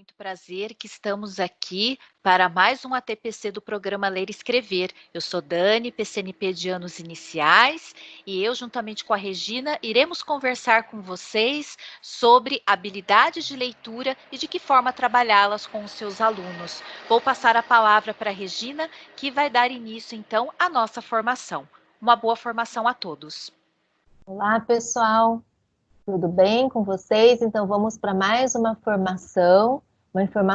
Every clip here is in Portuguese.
muito prazer que estamos aqui para mais um ATPC do programa Ler e Escrever. Eu sou Dani, PCNP de anos iniciais, e eu, juntamente com a Regina, iremos conversar com vocês sobre habilidades de leitura e de que forma trabalhá-las com os seus alunos. Vou passar a palavra para a Regina, que vai dar início, então, à nossa formação. Uma boa formação a todos. Olá, pessoal. Tudo bem com vocês? Então, vamos para mais uma formação,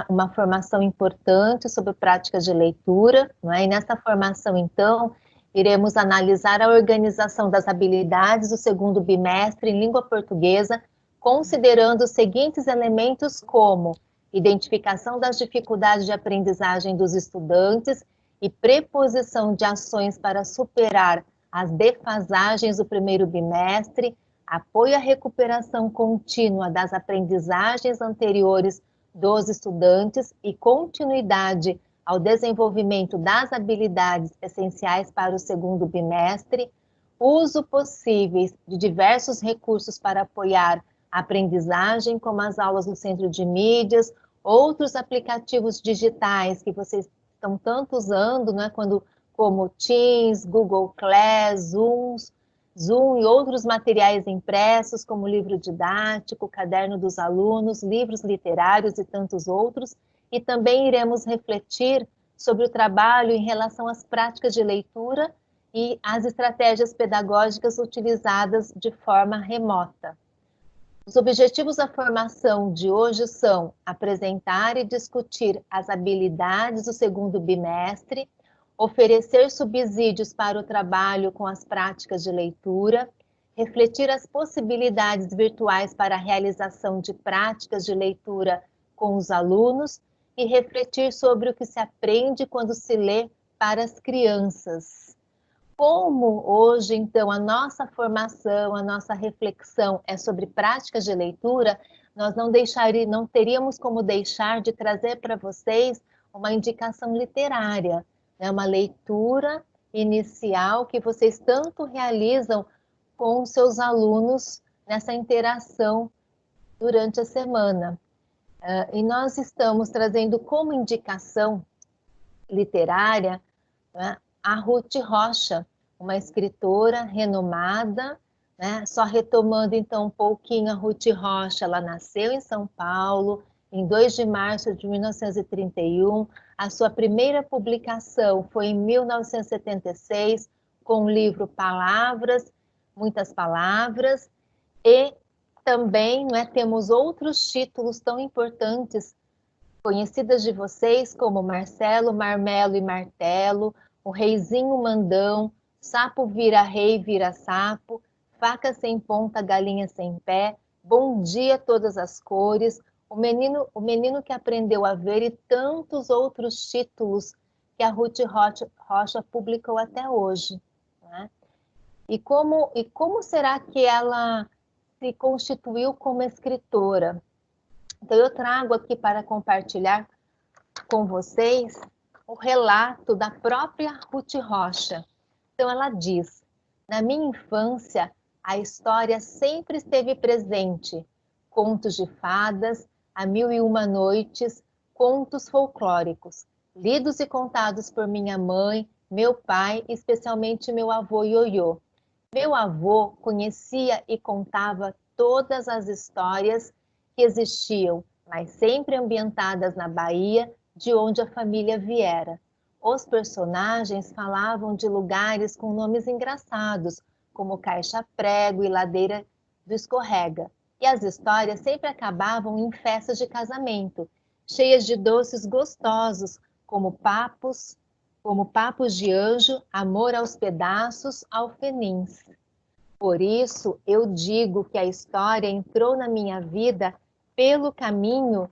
uma formação importante sobre práticas de leitura, não é? E nessa formação, então, iremos analisar a organização das habilidades do segundo bimestre em língua portuguesa, considerando os seguintes elementos como identificação das dificuldades de aprendizagem dos estudantes e preposição de ações para superar as defasagens do primeiro bimestre, apoio à recuperação contínua das aprendizagens anteriores dos estudantes e continuidade ao desenvolvimento das habilidades essenciais para o segundo bimestre, uso possíveis de diversos recursos para apoiar a aprendizagem, como as aulas no centro de mídias, outros aplicativos digitais que vocês estão tanto usando, né, como Teams, Google Class, Zoom e outros materiais impressos, como livro didático, caderno dos alunos, livros literários e tantos outros. E também iremos refletir sobre o trabalho em relação às práticas de leitura e as estratégias pedagógicas utilizadas de forma remota. Os objetivos da formação de hoje são apresentar e discutir as habilidades do segundo bimestre, oferecer subsídios para o trabalho com as práticas de leitura, refletir as possibilidades virtuais para a realização de práticas de leitura com os alunos e refletir sobre o que se aprende quando se lê para as crianças. Como hoje, então, a nossa formação, a nossa reflexão é sobre práticas de leitura, nós não teríamos como deixar de trazer para vocês uma indicação literária, né? Uma leitura inicial que vocês tanto realizam com os seus alunos nessa interação durante a semana. E nós estamos trazendo como indicação literária, né, a Ruth Rocha, uma escritora renomada, né? Só retomando então um pouquinho, a Ruth Rocha, ela nasceu em São Paulo, em 2 de março de 1931, a sua primeira publicação foi em 1976, com o livro Palavras, Muitas Palavras, e também, né, temos outros títulos tão importantes, conhecidas de vocês, como Marcelo, Marmelo e Martelo, O Reizinho Mandão, Sapo Vira Rei, Vira Sapo, Faca Sem Ponta, Galinha Sem Pé, Bom Dia Todas as Cores, o menino que aprendeu a ver e tantos outros títulos que a Ruth Rocha publicou até hoje. Né? E como será que ela se constituiu como escritora? Então, eu trago aqui para compartilhar com vocês o relato da própria Ruth Rocha. Então, ela diz: na minha infância, a história sempre esteve presente. Contos de fadas, A Mil e Uma Noites, contos folclóricos, lidos e contados por minha mãe, meu pai, especialmente meu avô Ioiô. Meu avô conhecia e contava todas as histórias que existiam, mas sempre ambientadas na Bahia, de onde a família viera. Os personagens falavam de lugares com nomes engraçados, como Caixa Prego e Ladeira do Escorrega. E as histórias sempre acabavam em festas de casamento, cheias de doces gostosos, como papos de anjo, amor aos pedaços, alfenins. Por isso, eu digo que a história entrou na minha vida pelo caminho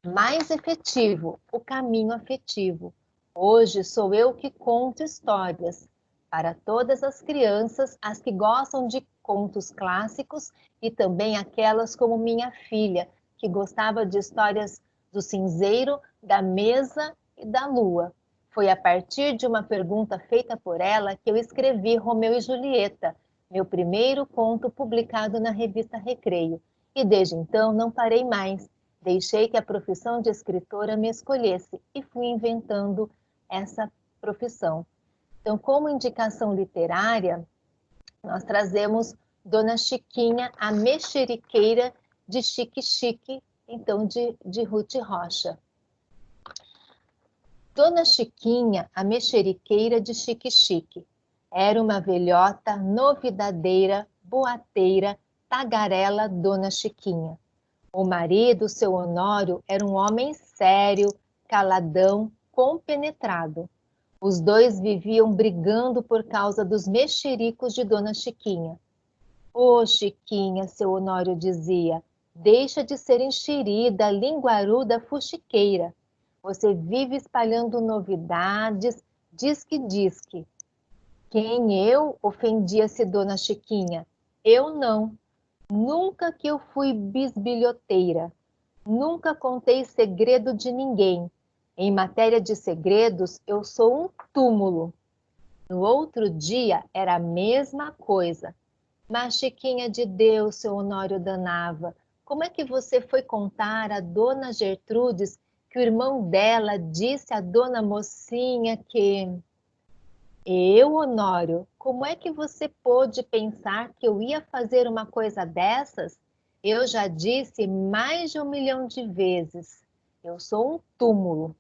mais efetivo, o caminho afetivo. Hoje sou eu que conto histórias para todas as crianças, as que gostam de contos clássicos e também aquelas como minha filha, que gostava de histórias do cinzeiro, da mesa e da lua. Foi a partir de uma pergunta feita por ela que eu escrevi Romeu e Julieta, meu primeiro conto publicado na revista Recreio. E desde então não parei mais. Deixei que a profissão de escritora me escolhesse e fui inventando essa profissão. Então, como indicação literária, nós trazemos Dona Chiquinha, a mexeriqueira de Chique Chique, então de Ruth Rocha. Dona Chiquinha, a mexeriqueira de Chique Chique, era uma velhota novidadeira, boateira, tagarela Dona Chiquinha. O marido, seu Honório, era um homem sério, caladão, compenetrado. Os dois viviam brigando por causa dos mexericos de Dona Chiquinha. Ô, Chiquinha, seu Honório dizia, deixa de ser enxerida, linguaruda, fuxiqueira. Você vive espalhando novidades, diz que diz que. Quem eu? Ofendia-se Dona Chiquinha. Eu não. Nunca que eu fui bisbilhoteira. Nunca contei segredo de ninguém. Em matéria de segredos, eu sou um túmulo. No outro dia era a mesma coisa. Mas, Chiquinha de Deus, seu Honório danava, como é que você foi contar a Dona Gertrudes que o irmão dela disse à Dona Mocinha que... Eu, Honório, como é que você pôde pensar que eu ia fazer uma coisa dessas? Eu já disse mais de 1 milhão de vezes. Eu sou um túmulo.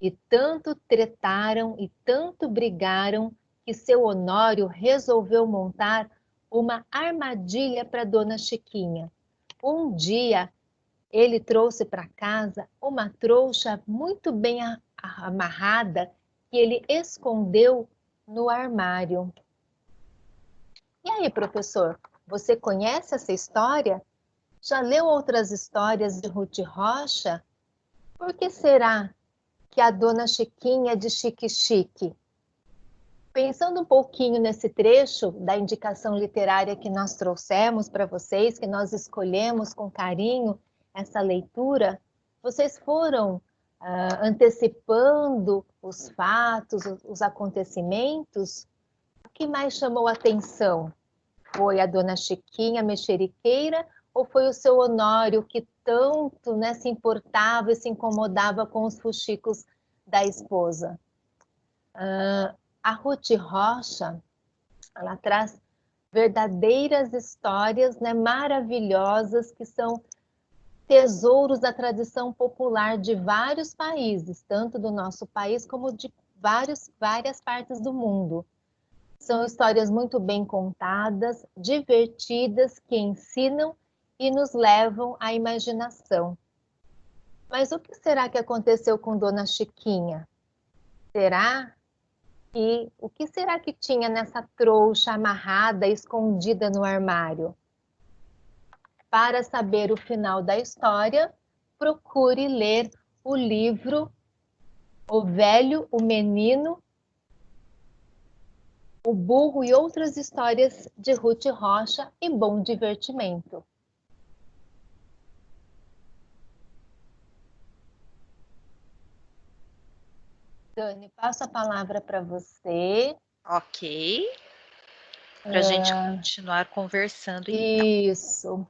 E tanto tretaram e tanto brigaram que seu Honório resolveu montar uma armadilha para Dona Chiquinha. Um dia, ele trouxe para casa uma trouxa muito bem amarrada que ele escondeu no armário. E aí, professor, você conhece essa história? Já leu outras histórias de Ruth Rocha? Por que será que a Dona Chiquinha é de Chique Chique? Pensando um pouquinho nesse trecho da indicação literária que nós trouxemos para vocês, que nós escolhemos com carinho essa leitura, vocês foram antecipando os fatos, os acontecimentos? O que mais chamou a atenção? Foi a Dona Chiquinha mexeriqueira ou foi o seu Honório que tanto, né, se importava e se incomodava com os fuxicos da esposa? A Ruth Rocha, ela traz verdadeiras histórias, né, maravilhosas, que são tesouros da tradição popular de vários países, tanto do nosso país como de várias partes do mundo. São histórias muito bem contadas, divertidas, que ensinam e nos levam à imaginação. Mas o que será que aconteceu com Dona Chiquinha? O que será que tinha nessa trouxa amarrada, escondida no armário? Para saber o final da história, procure ler o livro O Velho, o Menino, o Burro e Outras Histórias de Ruth Rocha e bom divertimento. Dani, passo a palavra para você. Ok. Para a gente continuar conversando, então. Isso.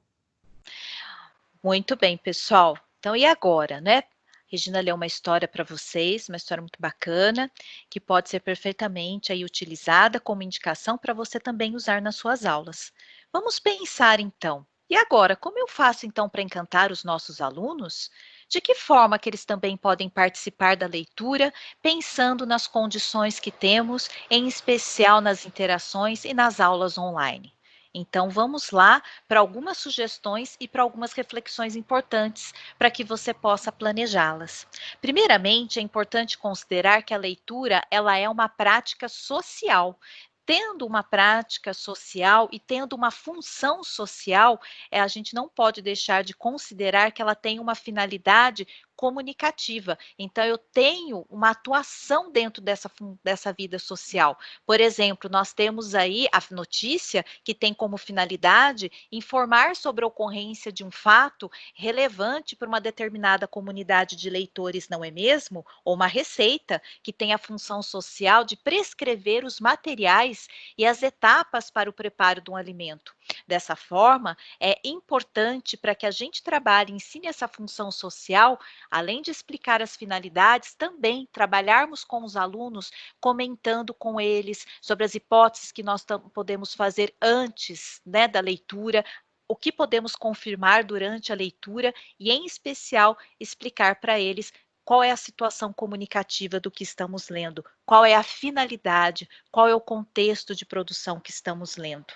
Muito bem, pessoal. Então, e agora, né? Regina leu uma história para vocês, uma história muito bacana, que pode ser perfeitamente aí utilizada como indicação para você também usar nas suas aulas. Vamos pensar então. E agora, como eu faço então para encantar os nossos alunos? De que forma que eles também podem participar da leitura, pensando nas condições que temos, em especial nas interações e nas aulas online? Então, vamos lá para algumas sugestões e para algumas reflexões importantes para que você possa planejá-las. Primeiramente, é importante considerar que a leitura ela é uma prática social. Tendo uma prática social e tendo uma função social, a gente não pode deixar de considerar que ela tem uma finalidade comunicativa. Então, eu tenho uma atuação dentro dessa vida social. Por exemplo, nós temos aí a notícia que tem como finalidade informar sobre a ocorrência de um fato relevante para uma determinada comunidade de leitores, não é mesmo? Ou uma receita que tem a função social de prescrever os materiais e as etapas para o preparo de um alimento. Dessa forma, é importante para que a gente trabalhe, ensine essa função social, além de explicar as finalidades, também trabalharmos com os alunos, comentando com eles sobre as hipóteses que nós podemos fazer antes, né, da leitura, o que podemos confirmar durante a leitura e, em especial, explicar para eles qual é a situação comunicativa do que estamos lendo, qual é a finalidade, qual é o contexto de produção que estamos lendo.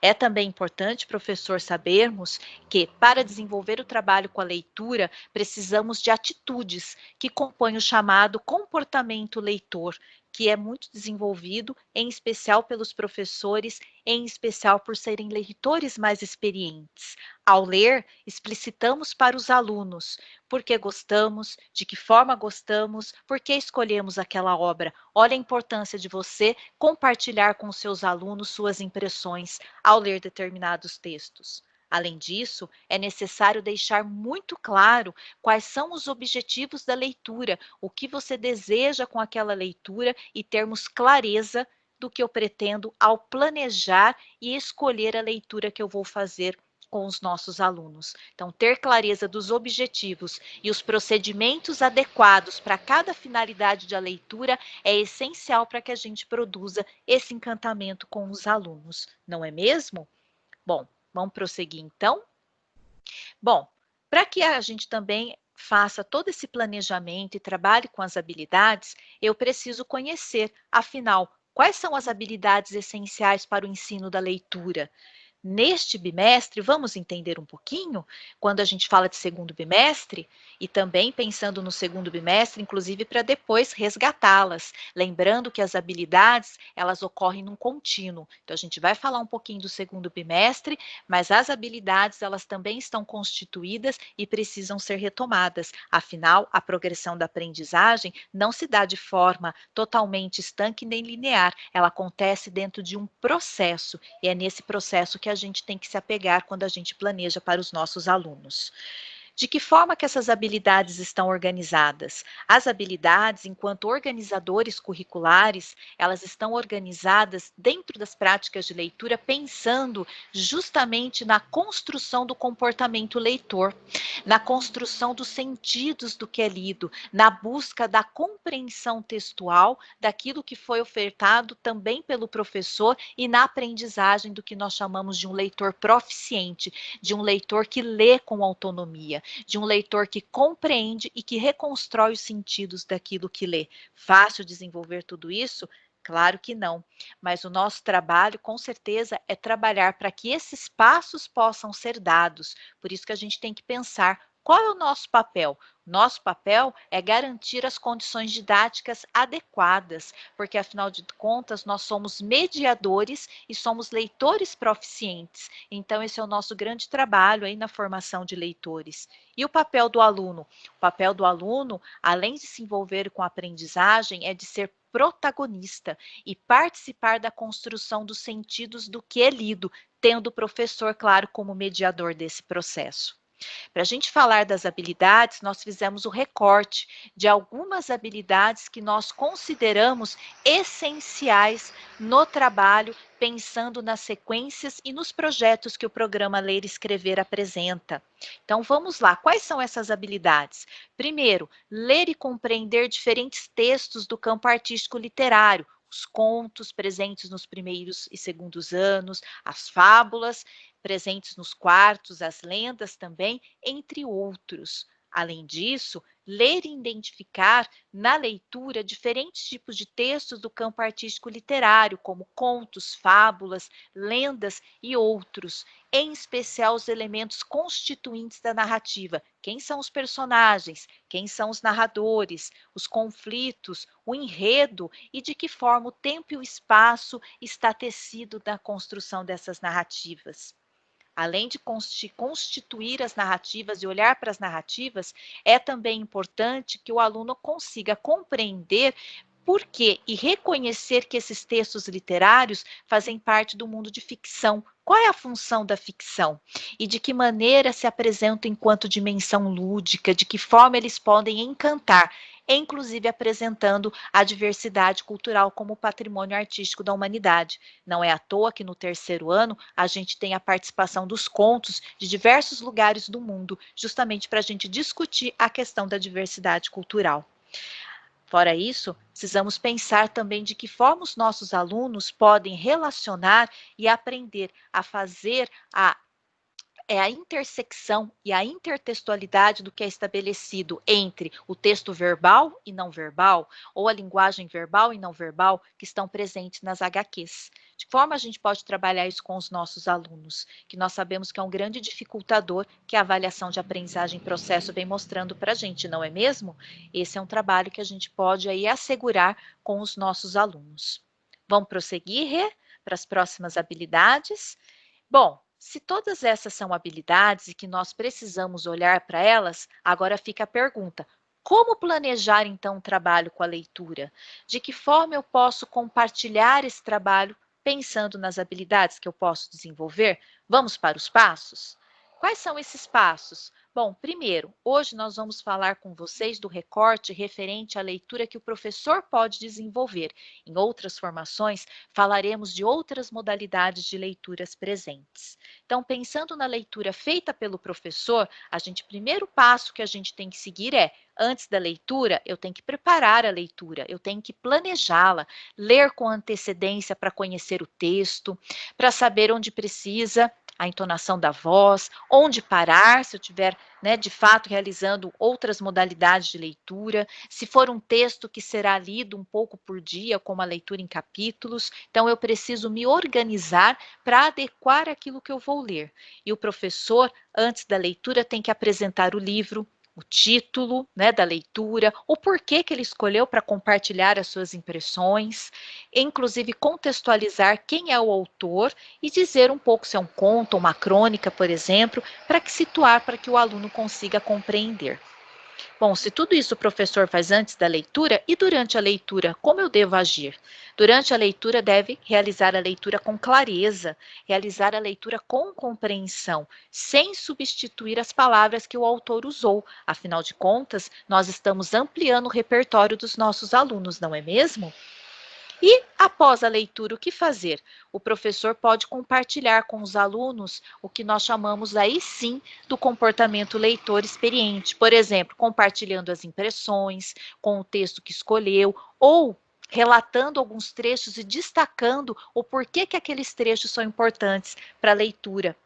É também importante, professor, sabermos que, para desenvolver o trabalho com a leitura, precisamos de atitudes que compõem o chamado comportamento leitor, que é muito desenvolvido, em especial pelos professores, em especial por serem leitores mais experientes. Ao ler, explicitamos para os alunos por que gostamos, de que forma gostamos, por que escolhemos aquela obra. Olha a importância de você compartilhar com seus alunos suas impressões ao ler determinados textos. Além disso, é necessário deixar muito claro quais são os objetivos da leitura, o que você deseja com aquela leitura e termos clareza do que eu pretendo ao planejar e escolher a leitura que eu vou fazer com os nossos alunos. Então, ter clareza dos objetivos e os procedimentos adequados para cada finalidade da leitura é essencial para que a gente produza esse encantamento com os alunos, não é mesmo? Bom, vamos prosseguir então? Bom, para que a gente também faça todo esse planejamento e trabalhe com as habilidades, eu preciso conhecer, afinal, quais são as habilidades essenciais para o ensino da leitura. Neste bimestre, vamos entender um pouquinho, quando a gente fala de segundo bimestre, e também pensando no segundo bimestre, inclusive para depois resgatá-las, lembrando que as habilidades, elas ocorrem num contínuo. Então, a gente vai falar um pouquinho do segundo bimestre, mas as habilidades, elas também estão constituídas e precisam ser retomadas. Afinal, a progressão da aprendizagem não se dá de forma totalmente estanque nem linear, ela acontece dentro de um processo, e é nesse processo que a gente tem que se apegar quando a gente planeja para os nossos alunos. De que forma que essas habilidades estão organizadas? As habilidades, enquanto organizadores curriculares, elas estão organizadas dentro das práticas de leitura, pensando justamente na construção do comportamento leitor, na construção dos sentidos do que é lido, na busca da compreensão textual daquilo que foi ofertado também pelo professor e na aprendizagem do que nós chamamos de um leitor proficiente, de um leitor que lê com autonomia, de um leitor que compreende e que reconstrói os sentidos daquilo que lê. Fácil desenvolver tudo isso? Claro que não, mas o nosso trabalho, com certeza, é trabalhar para que esses passos possam ser dados. Por isso que a gente tem que pensar qual é o nosso papel. Nosso papel é garantir as condições didáticas adequadas, porque, afinal de contas, nós somos mediadores e somos leitores proficientes. Então, esse é o nosso grande trabalho aí na formação de leitores. E o papel do aluno? O papel do aluno, além de se envolver com a aprendizagem, é de ser protagonista e participar da construção dos sentidos do que é lido, tendo o professor, claro, como mediador desse processo. Para a gente falar das habilidades, nós fizemos o recorte de algumas habilidades que nós consideramos essenciais no trabalho, pensando nas sequências e nos projetos que o programa Ler e Escrever apresenta. Então, vamos lá. Quais são essas habilidades? Primeiro, ler e compreender diferentes textos do campo artístico literário, os contos presentes nos primeiros e segundos anos, as fábulas presentes nos quartos, as lendas também, entre outros. Além disso, ler e identificar na leitura diferentes tipos de textos do campo artístico literário, como contos, fábulas, lendas e outros, em especial os elementos constituintes da narrativa. Quem são os personagens? Quem são os narradores? Os conflitos, o enredo e de que forma o tempo e o espaço está tecido na construção dessas narrativas. Além de constituir as narrativas e olhar para as narrativas, é também importante que o aluno consiga compreender por quê e reconhecer que esses textos literários fazem parte do mundo de ficção. Qual é a função da ficção? E de que maneira se apresentam enquanto dimensão lúdica, de que forma eles podem encantar. inclusive apresentando a diversidade cultural como patrimônio artístico da humanidade. Não é à toa que no terceiro ano a gente tem a participação dos contos de diversos lugares do mundo, justamente para a gente discutir a questão da diversidade cultural. Fora isso, precisamos pensar também de que forma os nossos alunos podem relacionar e aprender a fazer a intersecção e a intertextualidade do que é estabelecido entre o texto verbal e não verbal, ou a linguagem verbal e não verbal, que estão presentes nas HQs. De que forma a gente pode trabalhar isso com os nossos alunos, que nós sabemos que é um grande dificultador, que a avaliação de aprendizagem em processo vem mostrando para a gente, não é mesmo? Esse é um trabalho que a gente pode aí assegurar com os nossos alunos. Vamos prosseguir, Rê, para as próximas habilidades? Bom, se todas essas são habilidades e que nós precisamos olhar para elas, agora fica a pergunta: como planejar então um trabalho com a leitura? De que forma eu posso compartilhar esse trabalho pensando nas habilidades que eu posso desenvolver? Vamos para os passos? Quais são esses passos? Bom, primeiro, hoje nós vamos falar com vocês do recorte referente à leitura que o professor pode desenvolver. Em outras formações, falaremos de outras modalidades de leituras presentes. Então, pensando na leitura feita pelo professor, primeiro passo que a gente tem que seguir é, antes da leitura, eu tenho que preparar a leitura, eu tenho que planejá-la, ler com antecedência para conhecer o texto, para saber onde precisa a entonação da voz, onde parar, se eu tiver, de fato, realizando outras modalidades de leitura, se for um texto que será lido um pouco por dia, como a leitura em capítulos, então eu preciso me organizar para adequar aquilo que eu vou ler. E o professor, antes da leitura, tem que apresentar o livro, o título, da leitura, o porquê que ele escolheu para compartilhar as suas impressões, inclusive contextualizar quem é o autor e dizer um pouco se é um conto ou uma crônica, por exemplo, para que situar para que o aluno consiga compreender. Bom, se tudo isso o professor faz antes da leitura, e durante a leitura, como eu devo agir? Durante a leitura, deve realizar a leitura com clareza, realizar a leitura com compreensão, sem substituir as palavras que o autor usou. Afinal de contas, nós estamos ampliando o repertório dos nossos alunos, não é mesmo? E, após a leitura, o que fazer? O professor pode compartilhar com os alunos o que nós chamamos aí sim do comportamento leitor experiente. Por exemplo, compartilhando as impressões, com o texto que escolheu, ou relatando alguns trechos e destacando o porquê que aqueles trechos são importantes para a leitura.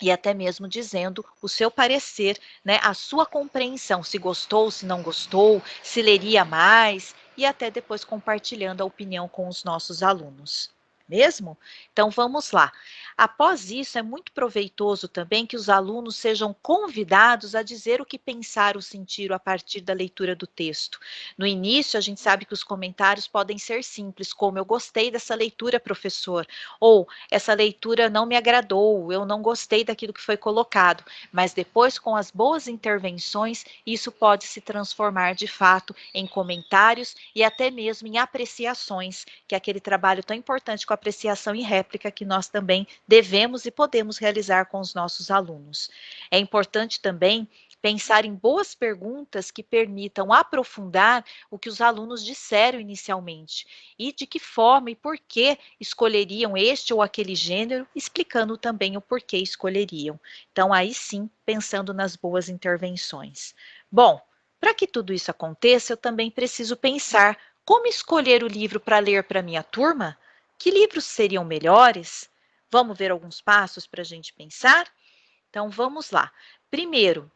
E até mesmo dizendo o seu parecer, a sua compreensão, se gostou, se não gostou, se leria mais, e até depois compartilhando a opinião com os nossos alunos. Mesmo? Então vamos lá. Após isso, é muito proveitoso também que os alunos sejam convidados a dizer o que pensaram ou sentiram a partir da leitura do texto. No início, a gente sabe que os comentários podem ser simples, como eu gostei dessa leitura, professor, ou essa leitura não me agradou, eu não gostei daquilo que foi colocado, mas depois, com as boas intervenções, isso pode se transformar de fato em comentários e até mesmo em apreciações, que é aquele trabalho tão importante com apreciação e réplica que nós também devemos e podemos realizar com os nossos alunos. É importante também pensar em boas perguntas que permitam aprofundar o que os alunos disseram inicialmente e de que forma e por que escolheriam este ou aquele gênero, explicando também o porquê escolheriam. Então, aí sim, pensando nas boas intervenções. Bom, para que tudo isso aconteça, eu também preciso pensar como escolher o livro para ler para minha turma? Que livros seriam melhores? Vamos ver alguns passos para a gente pensar? Então, vamos lá. Primeiro,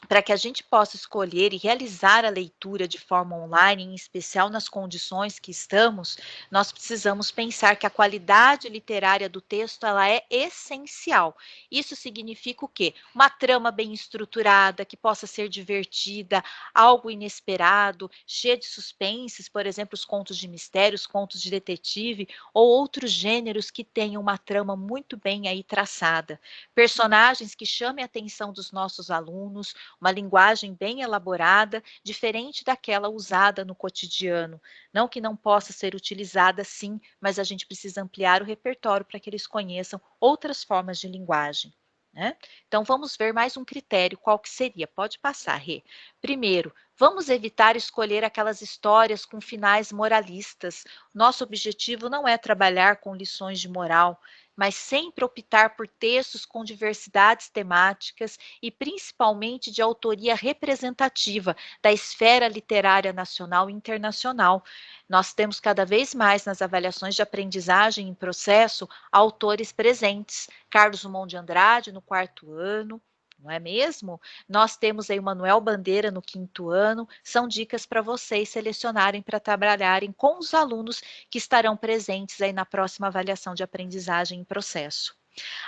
para que a gente possa escolher e realizar a leitura de forma online, em especial nas condições que estamos, nós precisamos pensar que a qualidade literária do texto ela é essencial. Isso significa o quê? Uma trama bem estruturada, que possa ser divertida, algo inesperado, cheia de suspenses, por exemplo, os contos de mistério, os contos de detetive, ou outros gêneros que tenham uma trama muito bem aí traçada. Personagens que chamem a atenção dos nossos alunos, uma linguagem bem elaborada, diferente daquela usada no cotidiano. Não que não possa ser utilizada, sim, mas a gente precisa ampliar o repertório para que eles conheçam outras formas de linguagem. né? Então, vamos ver mais um critério, qual que seria? Pode passar, Rê. Primeiro, vamos evitar escolher aquelas histórias com finais moralistas. Nosso objetivo não é trabalhar com lições de moral, mas sempre optar por textos com diversidades temáticas e principalmente de autoria representativa da esfera literária nacional e internacional. Nós temos cada vez mais nas avaliações de aprendizagem em processo autores presentes. Carlos Drummond de Andrade no 4º ano, não é mesmo? Nós temos aí o Manuel Bandeira no 5º ano, são dicas para vocês selecionarem para trabalharem com os alunos que estarão presentes aí na próxima avaliação de aprendizagem em processo.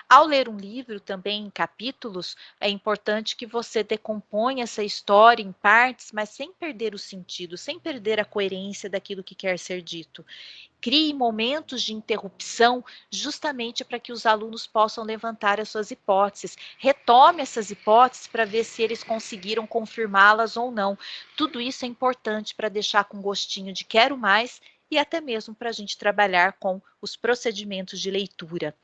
Ao ler um livro também em capítulos, é importante que você decomponha essa história em partes, mas sem perder o sentido, sem perder a coerência daquilo que quer ser dito. Crie momentos de interrupção justamente para que os alunos possam levantar as suas hipóteses. Retome essas hipóteses para ver se eles conseguiram confirmá-las ou não. Tudo isso é importante para deixar com gostinho de quero mais e até mesmo para a gente trabalhar com os procedimentos de leitura.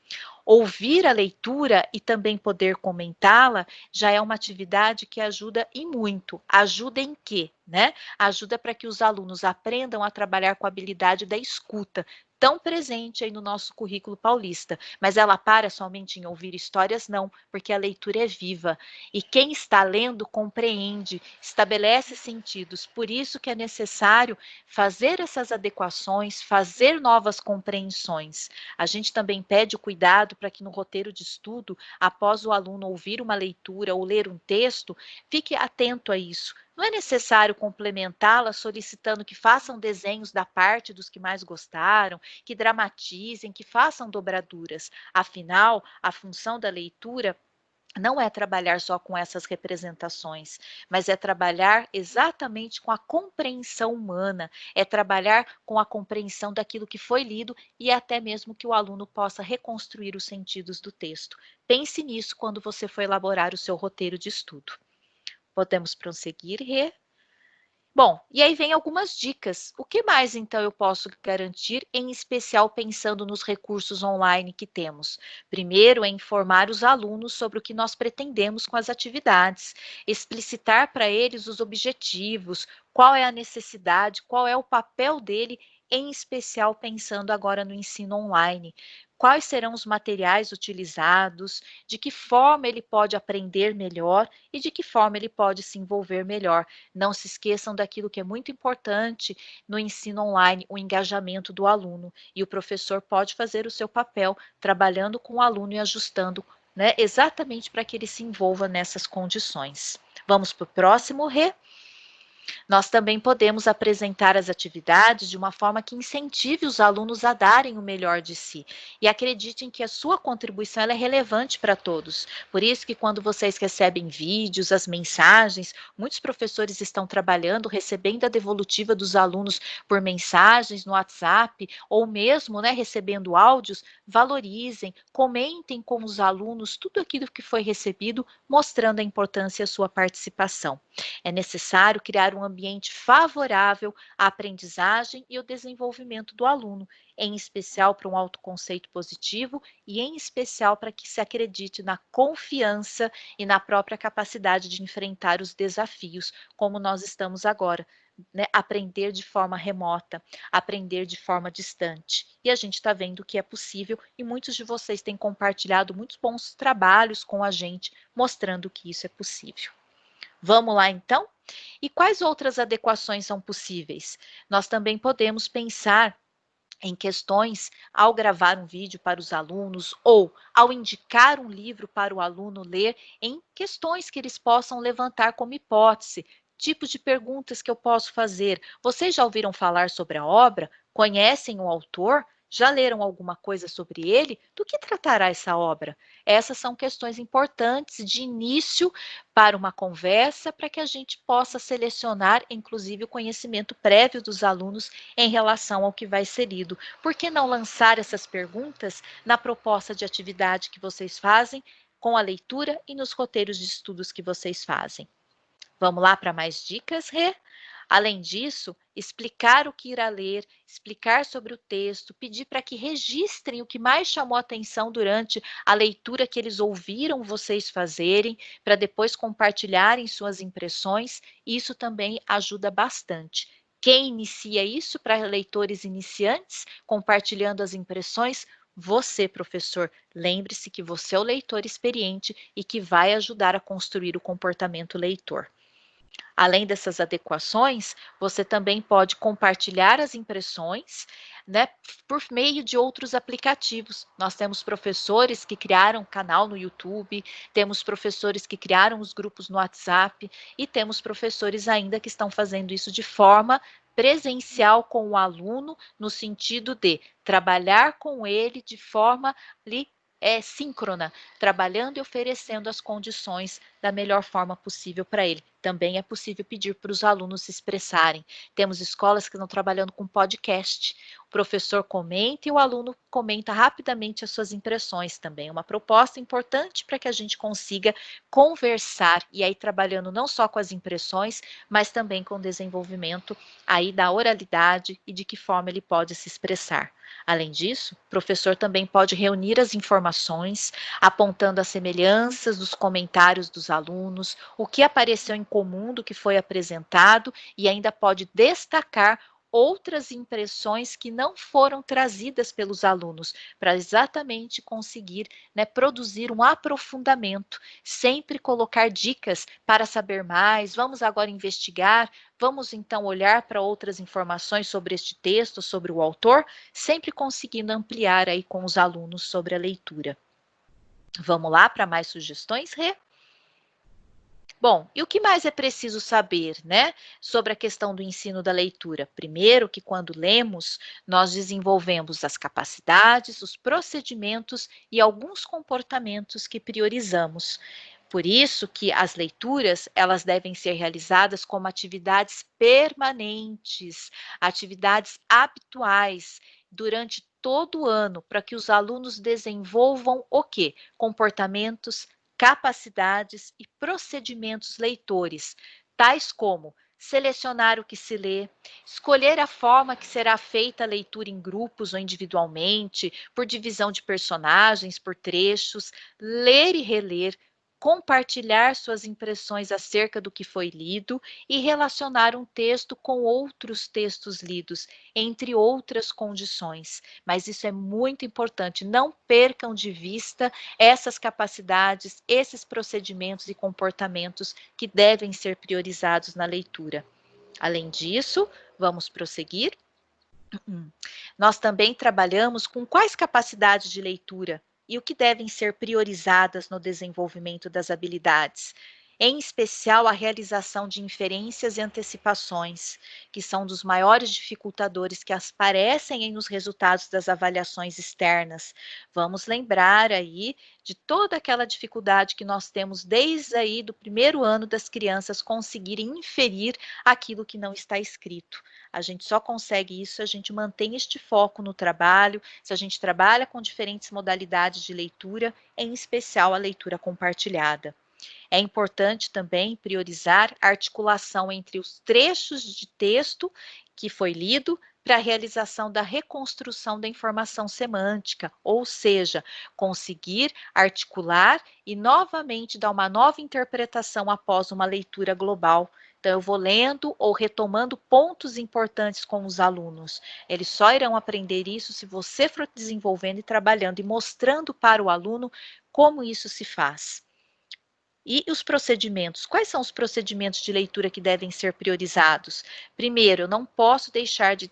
Ouvir a leitura e também poder comentá-la já é uma atividade que ajuda e muito. Ajuda em quê? Né? Ajuda para que os alunos aprendam a trabalhar com a habilidade da escuta, tão presente aí no nosso currículo paulista. Mas ela para somente em ouvir histórias? Não, porque a leitura é viva. E quem está lendo compreende, estabelece sentidos. Por isso que é necessário fazer essas adequações, fazer novas compreensões. A gente também pede o cuidado para que no roteiro de estudo, após o aluno ouvir uma leitura ou ler um texto, fique atento a isso. Não é necessário complementá-la solicitando que façam desenhos da parte dos que mais gostaram, que dramatizem, que façam dobraduras. Afinal, a função da leitura não é trabalhar só com essas representações, mas é trabalhar exatamente com a compreensão humana, é trabalhar com a compreensão daquilo que foi lido e até mesmo que o aluno possa reconstruir os sentidos do texto. Pense nisso quando você for elaborar o seu roteiro de estudo. Podemos prosseguir, Rê? Bom, e aí vem algumas dicas. O que mais então eu posso garantir, em especial pensando nos recursos online que temos? Primeiro é informar os alunos sobre o que nós pretendemos com as atividades, explicitar para eles os objetivos, qual é a necessidade, qual é o papel dele, em especial pensando agora no ensino online. Quais serão os materiais utilizados, de que forma ele pode aprender melhor e de que forma ele pode se envolver melhor. Não se esqueçam daquilo que é muito importante no ensino online, o engajamento do aluno. E o professor pode fazer o seu papel trabalhando com o aluno e ajustando, né, exatamente para que ele se envolva nessas condições. Vamos para o próximo, Rê? Nós também podemos apresentar as atividades de uma forma que incentive os alunos a darem o melhor de si. E acreditem que a sua contribuição ela é relevante para todos. Por isso que quando vocês recebem vídeos, as mensagens, muitos professores estão trabalhando, recebendo a devolutiva dos alunos por mensagens no WhatsApp, ou mesmo, né, recebendo áudios, valorizem, comentem com os alunos tudo aquilo que foi recebido, mostrando a importância e a sua participação. É necessário criar um ambiente favorável à aprendizagem e ao desenvolvimento do aluno, em especial para um autoconceito positivo e em especial para que se acredite na confiança e na própria capacidade de enfrentar os desafios, como nós estamos agora. Né, aprender de forma remota, aprender de forma distante. E a gente está vendo que é possível e muitos de vocês têm compartilhado muitos bons trabalhos com a gente, mostrando que isso é possível. Vamos lá, então? E quais outras adequações são possíveis? Nós também podemos pensar em questões ao gravar um vídeo para os alunos ou ao indicar um livro para o aluno ler, em questões que eles possam levantar como hipótese. Tipos de perguntas que eu posso fazer. Vocês já ouviram falar sobre a obra? Conhecem o autor? Já leram alguma coisa sobre ele? Do que tratará essa obra? Essas são questões importantes de início para uma conversa, para que a gente possa selecionar, inclusive, o conhecimento prévio dos alunos em relação ao que vai ser lido. Por que não lançar essas perguntas na proposta de atividade que vocês fazem com a leitura e nos roteiros de estudos que vocês fazem? Vamos lá para mais dicas, Rê? Além disso, explicar o que irá ler, explicar sobre o texto, pedir para que registrem o que mais chamou a atenção durante a leitura que eles ouviram vocês fazerem, para depois compartilharem suas impressões, isso também ajuda bastante. Quem inicia isso para leitores iniciantes, compartilhando as impressões? Você, professor. Lembre-se que você é o leitor experiente e que vai ajudar a construir o comportamento leitor. Além dessas adequações, você também pode compartilhar as impressões, né, por meio de outros aplicativos. Nós temos professores que criaram canal no YouTube, temos professores que criaram os grupos no WhatsApp e temos professores ainda que estão fazendo isso de forma presencial com o aluno, no sentido de trabalhar com ele de forma ali, síncrona, trabalhando e oferecendo as condições da melhor forma possível para ele. Também é possível pedir para os alunos se expressarem. Temos escolas que estão trabalhando com podcast. O professor comenta e o aluno comenta rapidamente as suas impressões também. Uma proposta importante para que a gente consiga conversar e aí trabalhando não só com as impressões, mas também com o desenvolvimento aí da oralidade e de que forma ele pode se expressar. Além disso, o professor também pode reunir as informações, apontando as semelhanças dos comentários dos alunos, o que apareceu em comum do que foi apresentado e ainda pode destacar outras impressões que não foram trazidas pelos alunos, para exatamente conseguir, né, produzir um aprofundamento, sempre colocar dicas para saber mais, vamos agora investigar, vamos então olhar para outras informações sobre este texto, sobre o autor, sempre conseguindo ampliar aí com os alunos sobre a leitura. Vamos lá para mais sugestões, Rê? Bom, e o que mais é preciso saber, né, sobre a questão do ensino da leitura? Primeiro, que quando lemos, nós desenvolvemos as capacidades, os procedimentos e alguns comportamentos que priorizamos. Por isso que as leituras, elas devem ser realizadas como atividades permanentes, atividades habituais durante todo o ano, para que os alunos desenvolvam o quê? Comportamentos, capacidades e procedimentos leitores, tais como selecionar o que se lê, escolher a forma que será feita a leitura em grupos ou individualmente, por divisão de personagens, por trechos, ler e reler, compartilhar suas impressões acerca do que foi lido e relacionar um texto com outros textos lidos, entre outras condições. Mas isso é muito importante, não percam de vista essas capacidades, esses procedimentos e comportamentos que devem ser priorizados na leitura. Além disso, vamos prosseguir. Nós também trabalhamos com quais capacidades de leitura e o que devem ser priorizadas no desenvolvimento das habilidades, em especial a realização de inferências e antecipações, que são dos maiores dificultadores que aparecem nos resultados das avaliações externas. Vamos lembrar aí de toda aquela dificuldade que nós temos desde aí do primeiro ano das crianças conseguirem inferir aquilo que não está escrito. A gente só consegue isso se a gente mantém este foco no trabalho, se a gente trabalha com diferentes modalidades de leitura, em especial a leitura compartilhada. É importante também priorizar a articulação entre os trechos de texto que foi lido para a realização da reconstrução da informação semântica, ou seja, conseguir articular e novamente dar uma nova interpretação após uma leitura global. Então, eu vou lendo ou retomando pontos importantes com os alunos. Eles só irão aprender isso se você for desenvolvendo e trabalhando e mostrando para o aluno como isso se faz. E os procedimentos? Quais são os procedimentos de leitura que devem ser priorizados? Primeiro, eu não posso deixar de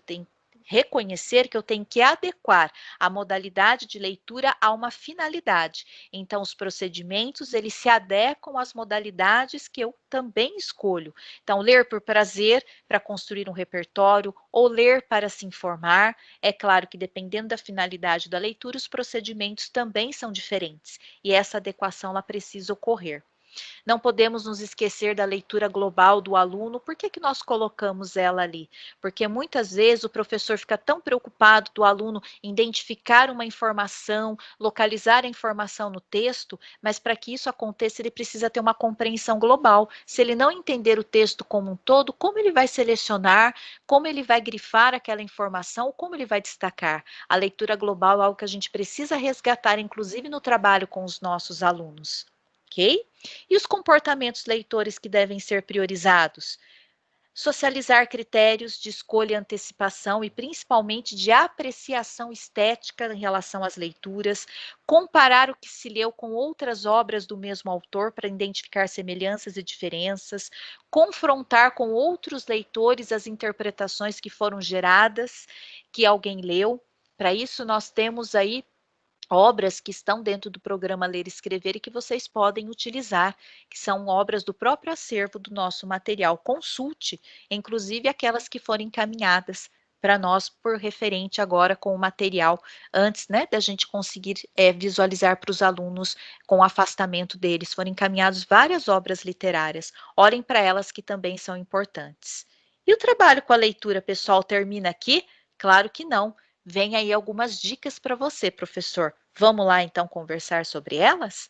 reconhecer que eu tenho que adequar a modalidade de leitura a uma finalidade. Então, os procedimentos, eles se adequam às modalidades que eu também escolho. Então, ler por prazer, para construir um repertório, ou ler para se informar. É claro que, dependendo da finalidade da leitura, os procedimentos também são diferentes. E essa adequação, ela precisa ocorrer. Não podemos nos esquecer da leitura global do aluno. Por que que nós colocamos ela ali? Porque muitas vezes o professor fica tão preocupado do aluno identificar uma informação, localizar a informação no texto, mas para que isso aconteça, ele precisa ter uma compreensão global. Se ele não entender o texto como um todo, como ele vai selecionar, como ele vai grifar aquela informação, como ele vai destacar? A leitura global é algo que a gente precisa resgatar, inclusive no trabalho com os nossos alunos. Ok? E os comportamentos leitores que devem ser priorizados? Socializar critérios de escolha e antecipação e principalmente de apreciação estética em relação às leituras, comparar o que se leu com outras obras do mesmo autor para identificar semelhanças e diferenças, confrontar com outros leitores as interpretações que foram geradas, que alguém leu. Para isso, nós temos aí obras que estão dentro do programa Ler e Escrever e que vocês podem utilizar, que são obras do próprio acervo do nosso material. Consulte, inclusive aquelas que foram encaminhadas para nós por referente agora com o material, antes, né, da gente conseguir visualizar para os alunos com o afastamento deles. Foram encaminhadas várias obras literárias. Olhem para elas que também são importantes. E o trabalho com a leitura, pessoal, termina aqui? Claro que não. Vem aí algumas dicas para você, professor. Vamos lá, então, conversar sobre elas?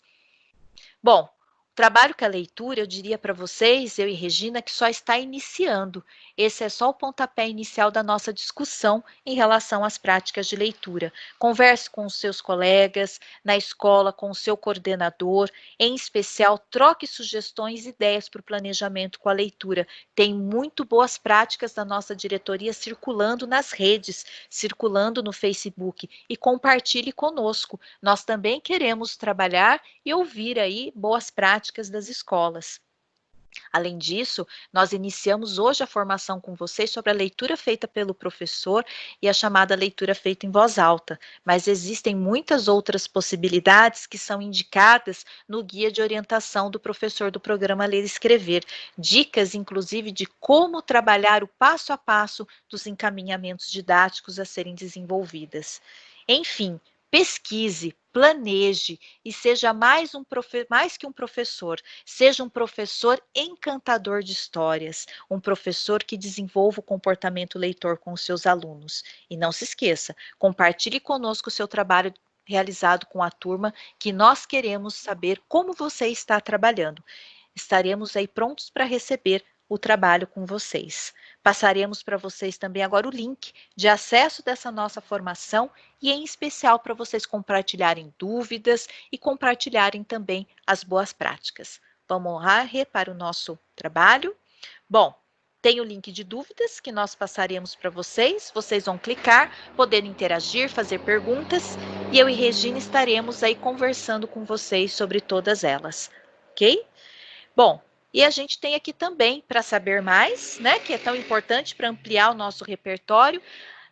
Bom, o trabalho com a leitura, eu diria para vocês, eu e Regina, que só está iniciando. Esse é só o pontapé inicial da nossa discussão em relação às práticas de leitura. Converse com os seus colegas, na escola, com o seu coordenador, em especial, troque sugestões e ideias para o planejamento com a leitura. Tem muito boas práticas da nossa diretoria circulando nas redes, circulando no Facebook, e compartilhe conosco. Nós também queremos trabalhar e ouvir aí boas práticas das escolas. Além disso, nós iniciamos hoje a formação com vocês sobre a leitura feita pelo professor e a chamada leitura feita em voz alta, mas existem muitas outras possibilidades que são indicadas no guia de orientação do professor do programa Ler e Escrever, dicas inclusive de como trabalhar o passo a passo dos encaminhamentos didáticos a serem desenvolvidas. Enfim, pesquise, planeje e seja mais que um professor, seja um professor encantador de histórias, um professor que desenvolva o comportamento leitor com os seus alunos. E não se esqueça, compartilhe conosco o seu trabalho realizado com a turma, que nós queremos saber como você está trabalhando. Estaremos aí prontos para receber o trabalho com vocês. Passaremos para vocês também agora o link de acesso dessa nossa formação e em especial para vocês compartilharem dúvidas e compartilharem também as boas práticas. Vamos lá para o nosso trabalho? Bom, tem o link de dúvidas que nós passaremos para vocês. Vocês vão clicar, poder interagir, fazer perguntas e eu e Regina estaremos aí conversando com vocês sobre todas elas, ok? Bom, e a gente tem aqui também, para saber mais, né, que é tão importante para ampliar o nosso repertório,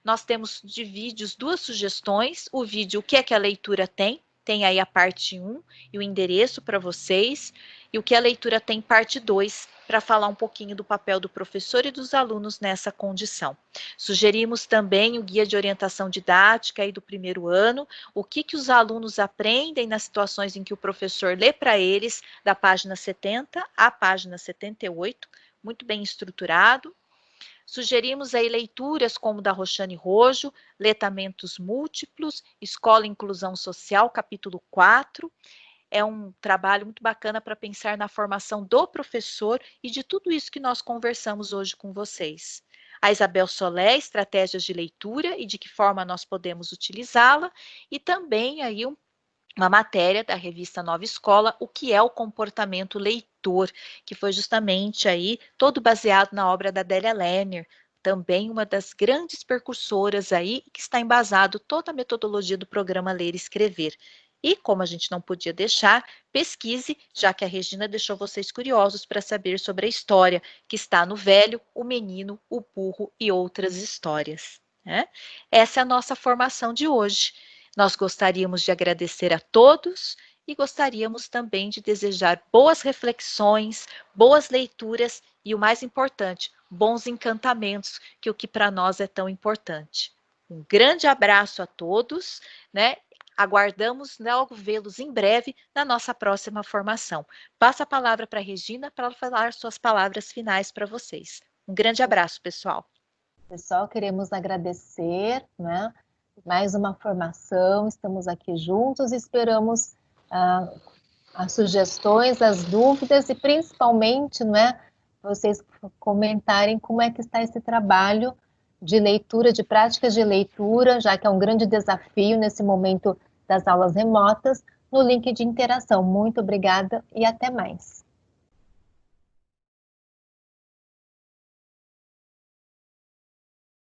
nós temos de vídeos duas sugestões. O vídeo O que é que a leitura tem? Tem aí a parte 1 e o endereço para vocês. E o que a leitura tem, parte 2, para falar um pouquinho do papel do professor e dos alunos nessa condição. Sugerimos também o guia de orientação didática aí do primeiro ano, o que os alunos aprendem nas situações em que o professor lê para eles, da página 70 à página 78, muito bem estruturado. Sugerimos aí leituras como da Roxane Rojo, Letamentos Múltiplos, Escola e Inclusão Social, capítulo 4. É um trabalho muito bacana para pensar na formação do professor e de tudo isso que nós conversamos hoje com vocês. A Isabel Solé, Estratégias de Leitura e de que forma nós podemos utilizá-la, e também aí uma matéria da revista Nova Escola, O que é o comportamento leitor, que foi justamente aí todo baseado na obra da Adélia Lerner, também uma das grandes percursoras aí, que está embasado toda a metodologia do programa Ler e Escrever. E, como a gente não podia deixar, pesquise, já que a Regina deixou vocês curiosos para saber sobre a história que está no Velho, o Menino, o Burro e outras histórias, né? Essa é a nossa formação de hoje. Nós gostaríamos de agradecer a todos e gostaríamos também de desejar boas reflexões, boas leituras e, o mais importante, bons encantamentos, que o que para nós é tão importante. Um grande abraço a todos, né? Aguardamos logo vê-los em breve na nossa próxima formação. Passo a palavra para a Regina para ela falar suas palavras finais para vocês. Um grande abraço, pessoal. Pessoal, queremos agradecer, né? Mais uma formação, estamos aqui juntos e esperamos as sugestões, as dúvidas e principalmente, né, vocês comentarem como é que está esse trabalho de leitura, de práticas de leitura, já que é um grande desafio nesse momento das aulas remotas, no link de interação. Muito obrigada e até mais.